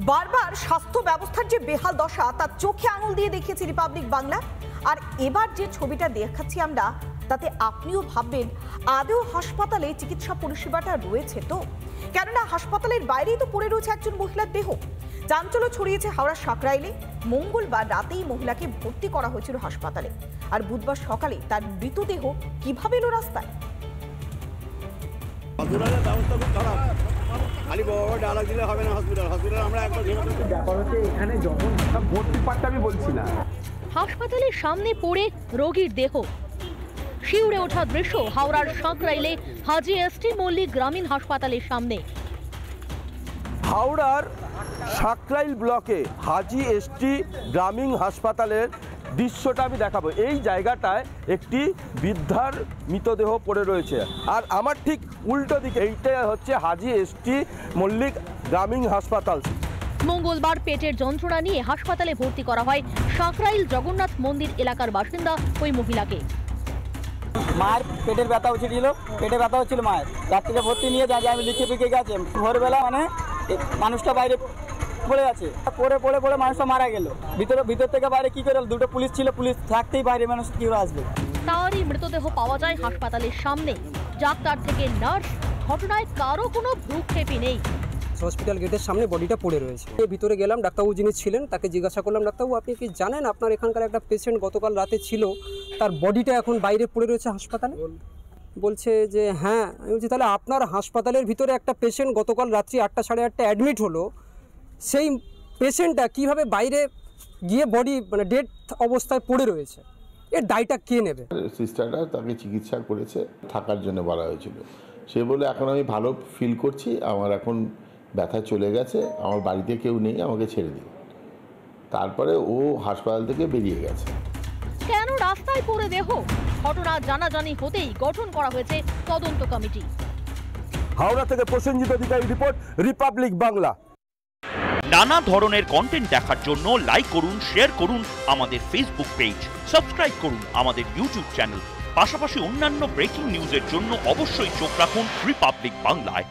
বারবার স্বাস্থ্য ব্যবস্থার যে বেহাল দশা তার চোখে আঙুল দিয়ে দেখিয়েছে রিপাবলিক বাংলা। আর এবার যে ছবিটা দেখাচ্ছি আমরা, তাতে আপনিও ভাববেন আদৌ হাসপাতালে চিকিৎসা পরিষেবাটা রয়েছে তো? কেননা হাসপাতালের বাইরেই তো পড়ে রয়েছে একজন মহিলার দেহ। চাঞ্চল্য ছড়িয়েছে হাওড়ার সাকরাইলে। মঙ্গলবার রাতেই মহিলাকে ভর্তি করা হয়েছিল হাসপাতালে, আর বুধবার সকালে তার মৃতদেহ কিভাবে এলো রাস্তায়। হাসপাতালের সামনে পড়ে রোগীর দেহ। শিউরে ওঠা দৃশ্য হাওড়ার সাকরাইলে হাজি এসটি মল্লিক গ্রামীণ হাসপাতালের সামনে। হাওড়ার সাকরাইল ব্লকে হাজি এসটি গ্রামীণ হাসপাতালের দৃশ্যটা আমি দেখাবো। এই জায়গাটায় একটি বৃদ্ধার মৃতদেহ পড়ে রয়েছে, আর আমার ঠিক উল্টো দিকে এইটা হচ্ছে হাজি এসটি মল্লিক গ্রামীণ হাসপাতাল। মঙ্গলবার পেটের যন্ত্রণা নিয়ে হাসপাতালে ভর্তি করা হয় সাকরাইল জগন্নাথ মন্দির এলাকার বাসিন্দা ওই মহিলাকে। মায়ের পেটের ব্যথা হচ্ছিল, মায়ের রাত্রিতে ভর্তি নিয়ে যায়, আমি লিখে পিকে গেছে। ভোরবেলা মানে মানুষটা বাইরে পড়ে আছে, পড়ে মানুষটা মারা গেল। ভিতর থেকে বাইরে কি করে, দুটো পুলিশ ছিল, পুলিশ থাকতেই বাইরে মানুষ কি করে আসবে। তারই মৃতদেহ পাওয়া যায় হাসপাতালের সামনে। ডাক্তার থেকে নার্স, ঘটনায় কারো কোনো ভ্রুক্ষেপই নেই। হসপিটাল গেটের সামনে বডিটা পড়ে রয়েছে। ভিতরে গেলাম, ডাক্তারবাবু যিনি ছিলেন তাকে জিজ্ঞাসা করলাম, ডাক্তারবাবু আপনি কি জানেন আপনার এখানকার একটা পেশেন্ট গতকাল রাতে ছিল, তার বডিটা এখন বাইরে পড়ে রয়েছে হাসপাতালে? বলছে যে হ্যাঁ। আমি বলছি তাহলে আপনার হাসপাতালের ভিতরে একটা পেশেন্ট গতকাল রাত্রি 8টা সাড়ে 8টায় অ্যাডমিট হলো, সেই পেশেন্টটা কিভাবে বাইরে গিয়ে বডি মানে ডেড অবস্থায় পড়ে রয়েছে, এর দায়টা কে নেবে? সিস্টাররা তাকে চিকিৎসা করেছে, থাকার জন্য বলা হয়েছিল। সে বলে এখন আমি ভালো ফিল করছি, আমার এখন ব্যথা চলে গেছে, আমার বাড়িতে কেউ নেই, আমাকে ছেড়ে দিন। তারপরে ও হাসপাতাল থেকে বেরিয়ে গেছে। কেন রাস্তায় পড়ে দেহ? ঘটনা জানাজানি হতেই গঠন করা হয়েছে তদন্ত কমিটি। হাওড়া থেকে প্রসেনজিৎ অধিকারী রিপোর্ট, রিপাবলিক বাংলা। নানা ধরনের কন্টেন্ট দেখার জন্য লাইক করুন, শেয়ার করুন আমাদের ফেসবুক পেজ, সাবস্ক্রাইব করুন আমাদের ইউটিউব চ্যানেল। পাশাপাশি অন্যান্য ব্রেকিং নিউজের জন্য অবশ্যই চোখ রাখুন রিপাবলিক বাংলায়।